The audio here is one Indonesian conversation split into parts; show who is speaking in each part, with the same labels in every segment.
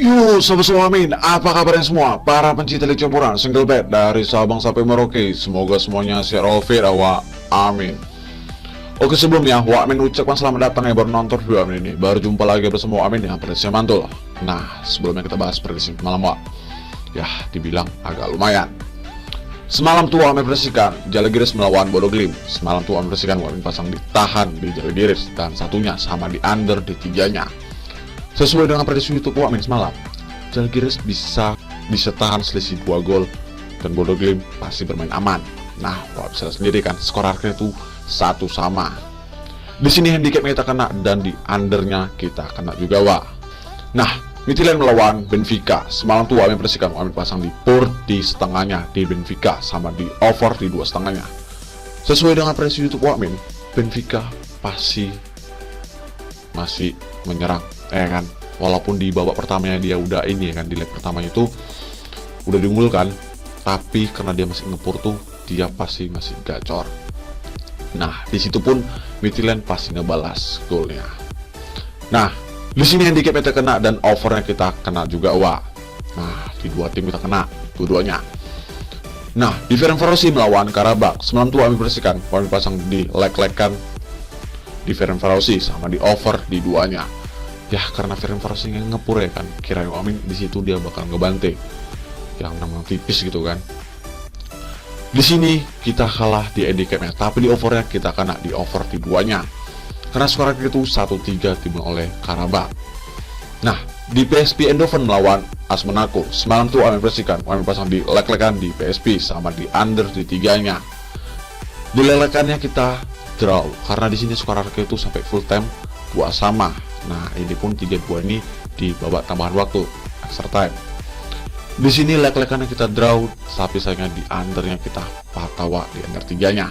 Speaker 1: Yo, sobat Amin, apa kabarnya semua? Para pencinta Liga Campuran single bed dari Sabang sampai Merauke, semoga semuanya sehat walafiat, awak. Amin. Oke, sebelumnya, Wak Amin ucapkan selamat datang yang baru nonton video Amin ini. Baru jumpa lagi bersama Wak Amin yang prediksi mantul. Nah, sebelumnya kita bahas prediksi malam, Wak. Ya, dibilang agak lumayan. Semalam tuh Wak Amin prediksikan Žalgiris melawan Bodo Glimt. Semalam tuh Wak Amin prediksikan Wak Amin pasang ditahan di Žalgiris dan satunya sama di under di tiganya. Sesuai dengan prediksi YouTube Wak Amin semalam, Žalgiris bisa tahan selisih 2 gol dan Bodo Glimt pasti bermain aman. Nah, Wak bisa sendiri kan skor akhirnya itu 1 sama. Di sini handicapnya kita kena dan di undernya kita kena juga, Wak. Nah, Midtjylland melawan Benfica. Semalam tuh Wak Amin prediksikan Wak Amin pasang di pur di setengahnya di Benfica sama di over di 2 setengahnya. Sesuai dengan prediksi YouTube Wak Amin, Benfica pasti masih menyerang, kan, walaupun di babak pertamanya dia udah ini kan, di leg pertamanya itu udah diunggulkan, tapi karena dia masih ngepur tuh dia pasti masih gacor. Nah, di situ pun Midtjylland pasti ngebalas golnya. Nah, di sini handicap kita kena dan overnya kita kena juga, Wak. Nah, di dua tim kita kena dua-duanya. Nah, di Ferencvárosi melawan Karabakh, semalam tuh kami bersihkan, kami pasang di leg-legan di Ferencvárosi sama di over di duanya. Ya, karena Ferencvárosi yang ngepur ya kan, kira Wak Amin di situ dia bakal ngebanting yang namanya tipis gitu kan. Di sini kita kalah di handicapnya, tapi di overnya kita kena di over di duanya. Karena skor itu 1-3 dimulai oleh Karabakh. Nah, di PSV Eindhoven melawan AS Monaco, semalam tuh Amin prediksikan, Amin pasang di leg-legan di PSV sama di under di tiganya. Di leg-legannya kita draw karena di sini skor itu sampai full time 2 sama. Nah, ini pun 3-2 ini di babak tambahan waktu extra time. Di sini leg-legannya kita draw, tapi sayangnya di undernya kita patah, Wak, di under tiganya.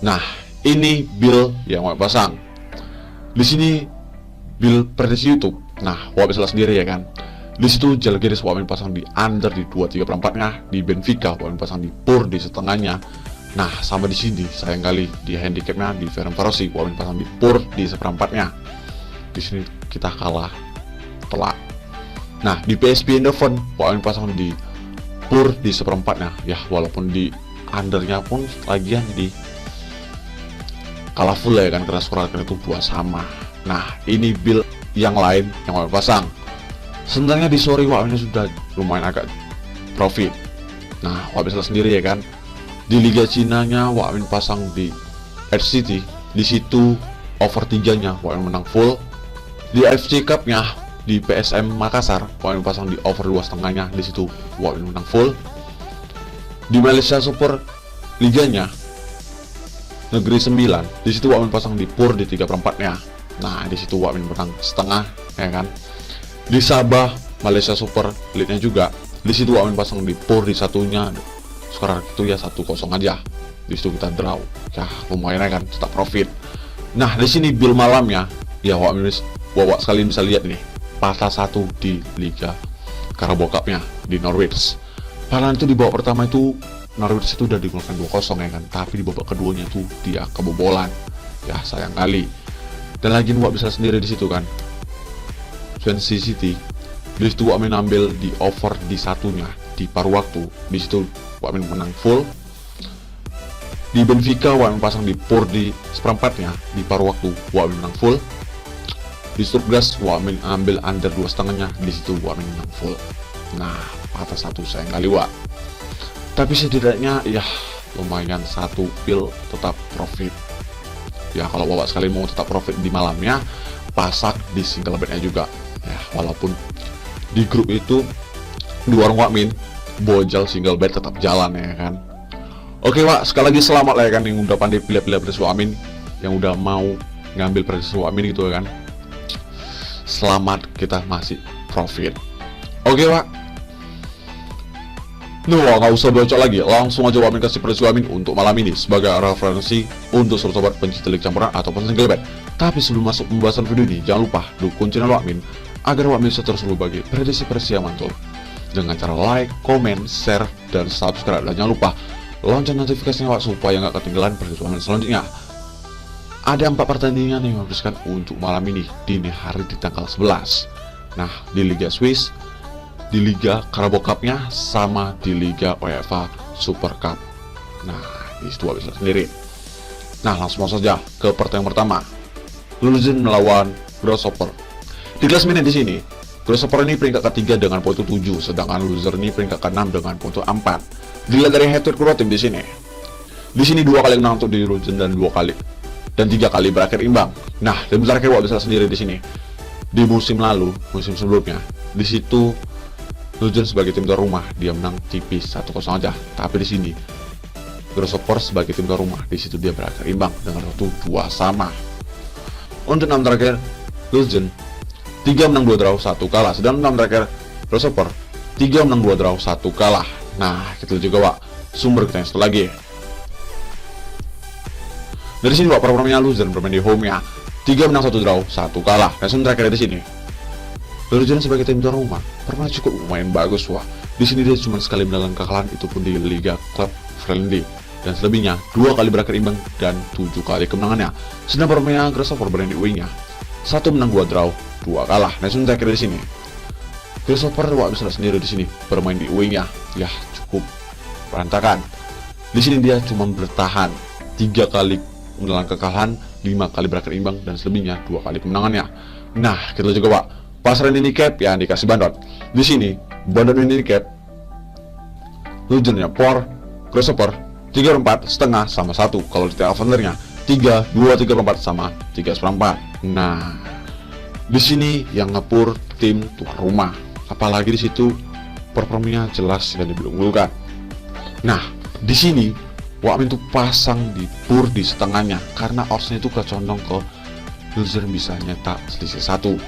Speaker 1: Nah, ini bill yang Wak pasang. Di sini bill prediksi YouTube. Nah, Wak bisa sendiri ya kan. Di situ Žalgiris Wak Amin pasang di under di 2/3/4-nya, di Benfica Wak Amin pasang di pur di setengahnya. Nah, sama di sini sayang kali di handicapnya di Ferencvárosi Wak Amin pasang di pur di seperempatnya. Di sini kita kalah telak. Nah, di PSV Eindhoven Wak Amin pasang di pur di seperempatnya. Ya, walaupun di undernya pun lagian di kalah full ya kan, karena skor itu 2 sama. Nah, ini build yang lain yang Wak Amin pasang. Sebenarnya di sore Wak Amin sudah lumayan agak profit. Nah, Wak bisa sendiri ya kan. Di Liga Cina-nya Wak Amin pasang di Edge City, di situ over 3-nya Wak Amin menang full. Di AFC Cup-nya di PSM Makassar Wak Amin pasang di over 2,5-nya, di situ Wak Amin menang full. Di Malaysia Super Liganya Negeri 9, di situ Wak Amin pasang di pur di 3/4-nya. Nah, di situ Wak Amin menang setengah ya kan. Di Sabah Malaysia Super League-nya juga, di situ Wak Amin pasang di pur di satunya. Skor itu ya 1-0 aja. Di situ kita draw. Ya, lumayan ya kan, tetap profit. Nah, di sini bill malamnya ya Wak Amin sekalian bisa lihat nih, patah 1 di Liga Carabao Cup-nya di Norwich. Padahal itu di babak pertama itu Norwich itu udah dimulai 2-0 ya kan, tapi di babak keduanya tuh dia kebobolan. Ya, sayang kali. Dan lagi Wak bisa sendiri di situ kan. Swansea City, di situ Wak Amin ambil di over di satunya di paruh waktu. Di situ Wak Amin menang full. Di Benfica Wak Amin pasang di pur di seperempatnya di paruh waktu, Wak Amin menang full. Di Stuttgart Wak Amin ambil under 2,5-nya, di situ Wak Amin menang full. Nah, patah 1 sayang kali, Wak. Tapi setidaknya ya lumayan 1 bill tetap profit. Ya, kalau Wak sekalian mau tetap profit di malamnya, pasang di single bednya juga. Ya, walaupun di grup itu di warung Wak Amin bojol single bed tetap jalan ya kan. Oke, Wak, sekali lagi selamat lah ya kan yang udah pandai pilih-pilih prediksi Wak Amin, yang udah mau ngambil prediksi Wak Amin gitu ya kan. Selamat, kita masih profit. Oke, Wak. Nah, nggak usah bocor lagi, langsung aja Wak Amin kasih prediksi Wak Amin untuk malam ini sebagai referensi untuk seluruh sobat pencinta Liga Campuran ataupun single bed. Tapi sebelum masuk pembahasan video ini, jangan lupa dukung channel Wak Amin agar Wak Amin bisa terus berbagi prediksi-prediksi yang mantul dengan cara like, komen, share, dan subscribe. Dan jangan lupa lonceng notifikasinya, Wak, supaya nggak ketinggalan prediksi Wak Amin selanjutnya. Ada 4 pertandingan yang dihabiskan untuk malam ini dini hari di tanggal 11. Nah, di Liga Swiss, di Liga Carabao Cup-nya, sama di Liga UEFA Super Cup. Nah, di situ bisa sendiri. Nah, langsung saja ke pertandingan pertama. Luzern melawan Grasshopper. Di klasemennya di sini, Grasshopper ini peringkat ketiga dengan poin 7, sedangkan Luzern ini peringkat ke-6 dengan poin 4. Dilihat dari head-to-head kedua tim di sini. Di sini 2 kali menang untuk di Luzern dan 3 kali berakhir imbang. Nah, tim terakhir bisa sendiri di sini. Di musim lalu, musim sebelumnya, di situ Luzern sebagai tim tuan rumah dia menang tipis 1-0 aja. Tapi di sini Grasshopper sebagai tim tuan rumah di situ dia berakhir imbang dengan 1-2 sama. Untuk 6 terakhir Luzern 3 menang 2 draw 1 kalah, sedangkan 6 terakhir Grasshopper 3 menang 2 draw 1 kalah. Nah, kita juga Wak sumber kita yang satu lagi. Dari sini Wak performanya Luzern bermain di home-nya 3 menang 1 draw 1 kalah. Dan terakhir di sini Luzern sebagai tim tuan rumah performanya cukup lumayan bagus Wak. Di sini dia cuma sekali menelan kekalahan, itu pun di Liga Club Friendly, dan selebihnya 2 kali berakhir imbang dan 7 kali kemenangannya. Sedang permainnya Grasshopper bermain di wing-nya 1 menang 2 draw 2 kalah. Nah, terakhir di sini Grasshopper Wak bisa sendiri di sini bermain di wing-nya ya cukup berantakan. Di sini dia cuma bertahan 3 kali menelan kekalahan, 5 kali berakhir imbang, dan selebihnya 2 kali kemenangannya. Nah, kita juga Wak pasaran handicap yang dikasih bandot. Di sini bandot handicap Luzern-nya por Grasshopper 3/4 setengah sama 1. Kalau di Alvandernya 3/2 3/4 sama 3/4. Nah, di sini yang ngepur tim tuan rumah, apalagi di situ performanya jelas dan diunggulkan. Nah, di sini Wakmin tuh pasang di pur di setengahnya karena oddsnya itu kecondong ke Luzern bisa nyetak selisih 1.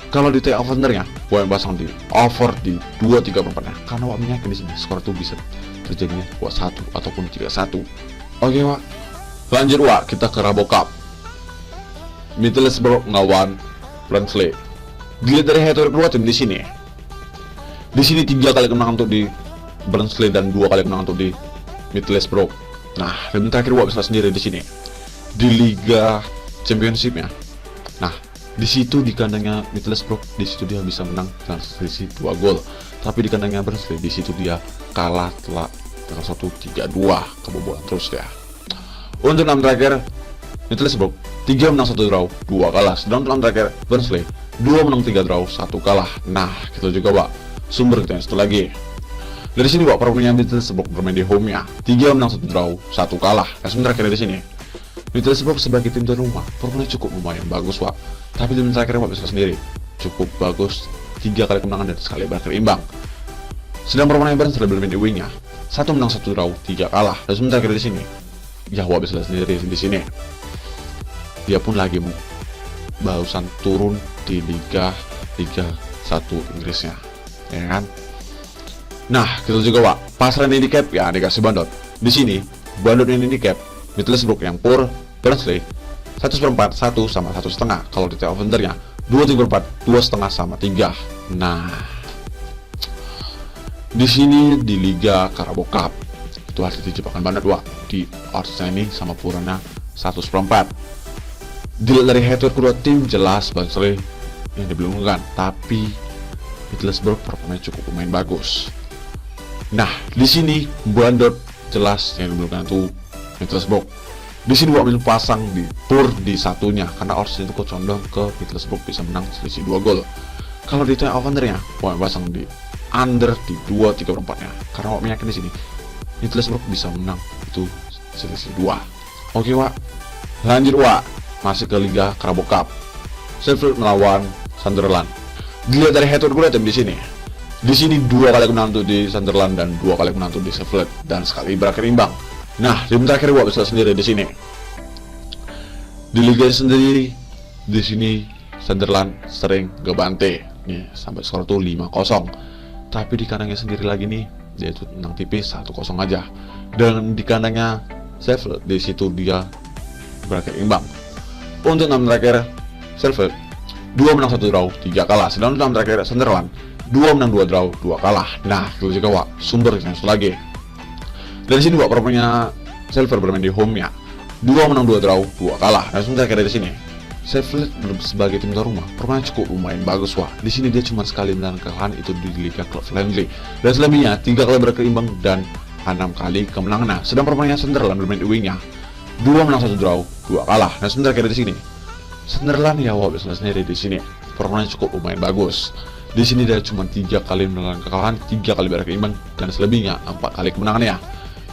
Speaker 1: Kalau di Alvandernya Wakmin pasang di over di 2/3/4 karena Wakmin yakin di sini skor itu bisa terjadinya 2-1 ataupun 3-1. Oke Wak, lanjut Wak, kita ke Carabao Cup. Middlesbrough ngelawan Barnsley. Dilihat dari head-to-head kedua tim di sini. Di sini 3 kali kemenangan untuk di Barnsley dan 2 kali kemenangan untuk di Middlesbrough. Nah, tim terakhir Wak bisa sendiri di sini. Di Liga Championship-nya. Nah, di situ di kandangnya Middlesbrough, di situ dia bisa menang dengan selisih 2 gol. Tapi di kandangnya Barnsley, di situ dia kalah telak dengan 1-3-2, kebobolan terus ya. Untuk 6 terakhir Middlesbrough 3 menang 1 draw 2 kalah, sedangkan 6 terakhir Barnsley 2 menang 3 draw 1 kalah. Nah, kita juga Wak sumber kita yang satu lagi. Dari sini Wak performanya Middlesbrough bermain di home-nya 3 menang 1 draw 1 kalah. Dan terakhir di sini Middlesbrough sebagai tim tuan rumah performanya cukup lumayan bagus Wak. Tapi tim terakhir Wak bisa sendiri cukup bagus, 3 kali kemenangan dan sekali berakhir imbang. Sedang performanya Barnsley bermain di wing-nya 1 menang 1 draw 3 kalah. Dan terakhir di sini ya Wak bisa sendiri di sini. Dia pun lagi barusan turun di Liga 1 Inggrisnya, ya kan? Nah, kita juga Wak pasaran handicap ya dikasih bandot. Di sini bandot handicap Middlesbrough yang pur Barnsley 1/4 1 sama 1,5. Kalau di Alvandernya 2/4 2,5 sama 3. Nah, di sini di Liga Carabao Cup itu harus dijebakan bandot Wak. Di oddsnya ini sama purannya 1/4. Dilihat dari head-to-head kedua tim jelas Barnsley yang dibelungkan, tapi Middlesbrough performanya cukup lumayan bagus. Nah, di sini bandot jelas yang dibelungkan itu Middlesbrough. Di sini Wakmin pasang di pur di satunya karena odds itu condong ke Middlesbrough bisa menang selisih 2 gol. Kalau di Alvandernya Wakmin pasang di under di 2/3/4-nya karena Wakmin yakin di sini Middlesbrough bisa menang itu selisih 2. Oke Wak, lanjut Wak, masih ke Liga Carabao Cup. Sheffield melawan Sunderland. Dilihat dari head-to-head kedua tim di sini. Di sini 2 kali kemenangan untuk di Sunderland dan 2 kali kemenangan untuk di Sheffield dan sekali berakhir imbang. Nah, tim terakhir Wak bisa sendiri di sini. Di liga sendiri, di sini Sunderland sering gebante nih sampai skor tuh 5-0. Tapi di kandangnya sendiri lagi nih, dia itu menang tipis 1-0 aja. Dan di kandangnya Sheffield, di situ dia berakhir imbang. Untuk 6 terakhir Sheffield 2 menang 1 draw 3 kalah. Sedangkan 6 terakhir Sunderland 2 menang 2 draw 2 kalah. Nah, itu juga Wak sumber yang satu lagi. Dari sini Wak performanya Sheffield bermain di home-nya 2 menang 2 draw 2 kalah. Dan sementara dari sini Sheffield sebagai tim tuan rumah permainan cukup lumayan bagus wah. Di sini dia cuma sekali menang kekalahan itu di Liga Klub Friendly, dan selebihnya 3 kali berkeimbang dan 6 kali kemenangan. Nah, sedang permainan Sunderland bermain away-nya 2 menang 1 draw 2 kalah. Nah, sebentar kira di sini Sunderland ya wah bisa sendiri di sini permainan cukup lumayan bagus. Di sini dia cuma 3 kali menang kekalahan, 3 kali berkeimbang dan selebihnya 4 kali kemenangannya.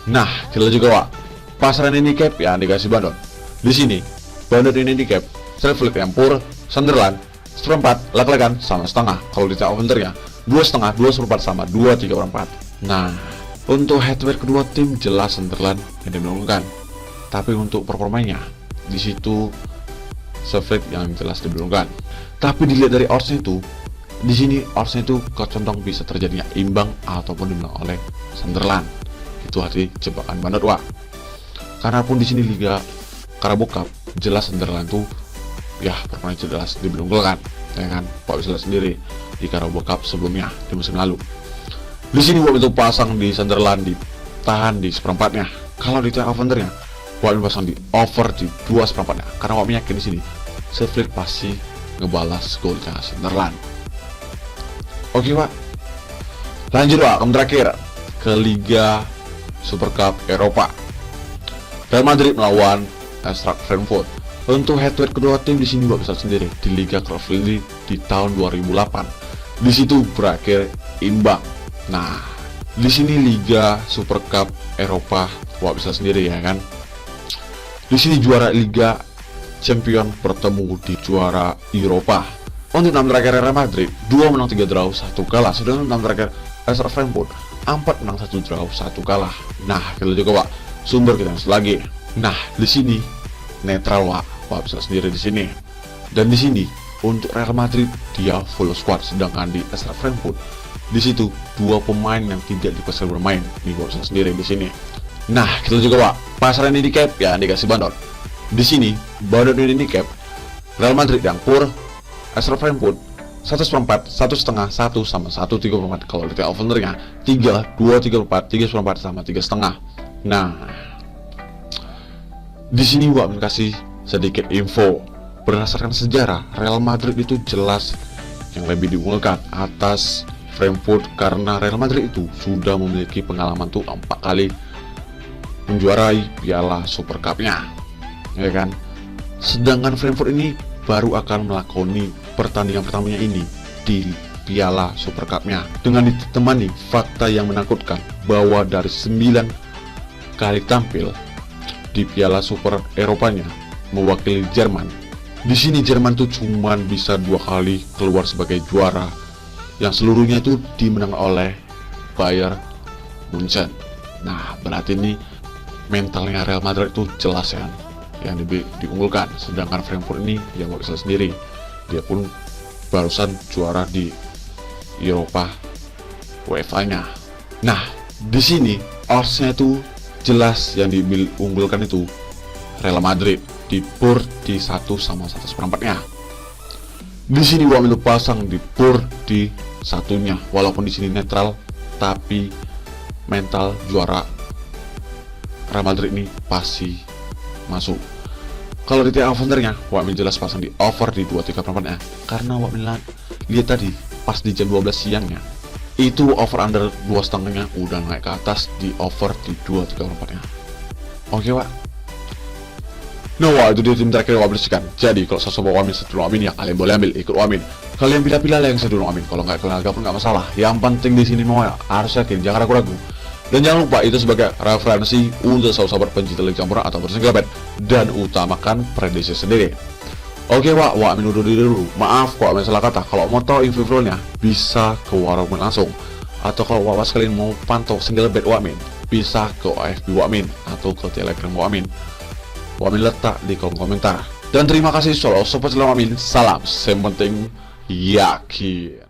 Speaker 1: Nah, kita juga wah pasaran handicap ya dikasih bandot. Di sini bandot ini handicap Sheffield yang pur, Sunderland seperempat, lak-lakan sama setengah. Kalau di over-undernya 2,5, 2/4 sama 2/3/4. Nah, untuk head to head kedua tim jelas Sunderland yang dimenangkan. Tapi untuk performanya di situ Sheffield yang jelas dimenangkan. Tapi dilihat dari oddsnya itu, di sini oddsnya itu condong bisa terjadinya imbang ataupun dimenang oleh Sunderland. Itu hati jebakan bandot wah. Karena pun di sini Liga Carabao Cup jelas Sunderland tuh ya permainan jelas diunggulkan, ya kan? Pak bisa lihat sendiri di Carabao Cup sebelumnya di musim lalu. Di sini Wak itu pasang di Sunderland ditahan di seperempatnya. Kalau di over-undernya, Wak pasang di over di 2/4-nya. Karena Wak yakin di sini Sheffield pasti ngebalas golnya Sunderland. Oke Wak, lanjut Wak, terakhir ke Liga Super Cup Eropa. Real Madrid melawan Eintracht Frankfurt. Untuk head to head kedua tim di sini bisa sendiri di Liga Klub Friendly di tahun 2008. Di situ berakhir imbang. Nah, di sini Liga Super Cup Eropa bisa sendiri ya kan. Di sini juara Liga Champion bertemu di juara Eropa. Untuk 6 terakhir Real Madrid 2 menang 3 draw 1 kalah. Sedangkan 6 terakhir Eintracht Frankfurt 4 menang 1 draw 1 kalah. Nah, kita juga Wak sumber kita lagi. Nah, di sini netral Wak bisa sendiri di sini. Dan di sini untuk Real Madrid dia full squad, sedangkan di Eintracht Frankfurt di situ 2 pemain yang tidak dipastikan bermain. Ini bisa sendiri di sini. Nah, kita juga Wak pasaran handicap ya dikasih bandot. Di sini bandot handicap Real Madrid yang pur, Eintracht Frankfurt 1/4, 1,5, 1 sama 1/3/4. Kalau di over-undernya 3, 2/3/4, 3/4 sama 3,5. Nah, di sini Wak kasih sedikit info. Berdasarkan sejarah, Real Madrid itu jelas yang lebih diunggulkan atas Frankfurt karena Real Madrid itu sudah memiliki pengalaman tuh 4 kali menjuarai Piala Super Cup-nya, ya kan? Sedangkan Frankfurt ini baru akan melakoni pertandingan pertamanya ini di Piala Super Cup-nya dengan ditemani fakta yang menakutkan bahwa dari 9 kali tampil di Piala Super Eropanya mewakili Jerman, di sini Jerman tuh cuman bisa 2 kali keluar sebagai juara, yang seluruhnya itu dimenang oleh Bayern Munchen. Nah, berarti ini mentalnya Real Madrid itu jelas ya yang diunggulkan. Sedangkan Frankfurt ini yang bisa sendiri, dia pun barusan juara di Eropa UEFA-nya. Nah, di sini oddsnya itu jelas yang diunggulkan itu Real Madrid di pur di 1 sama 1/4-nya. Di sini Wak itu pasang di pur di 1-nya, walaupun di sini netral, tapi mental juara Real Madrid ini pasti masuk. Kalau di over-undernya, Wak jelas pasang di over di 2/3/4-nya, karena Wak lihat tadi pas di jam 12 siangnya itu over-under 2,5-nya udah naik ke atas di over di 2/3/4-nya. Oke Wak. Nah Wak, itu dia tim terakhir Wak bersihkan. Jadi kalau sosok Wamin sedulur Wamin ya kalian boleh ambil ikut Wamin. Kalian pilih-pilih lah yang sedulur Wamin. Kalau nggak kalian pun nggak masalah. Yang penting di sini mau ya, harus yakin, jangan ragu-ragu. Dan jangan lupa itu sebagai referensi untuk sahabat pencinta Liga Campuran atau single bet, dan utamakan prediksi sendiri. Oke Wak, Wamin udah dulu. Maaf kok salah kata. Kalau mau tahu info-infonya bisa ke warung langsung. Atau kalau Wak sekalian mau pantau single bet Wamin, bisa ke AFB Wamin atau ke Telegram Wamin. Wamin letak di kolom komentar. Dan terima kasih selalu support Wamin. Salam, yang penting yakin.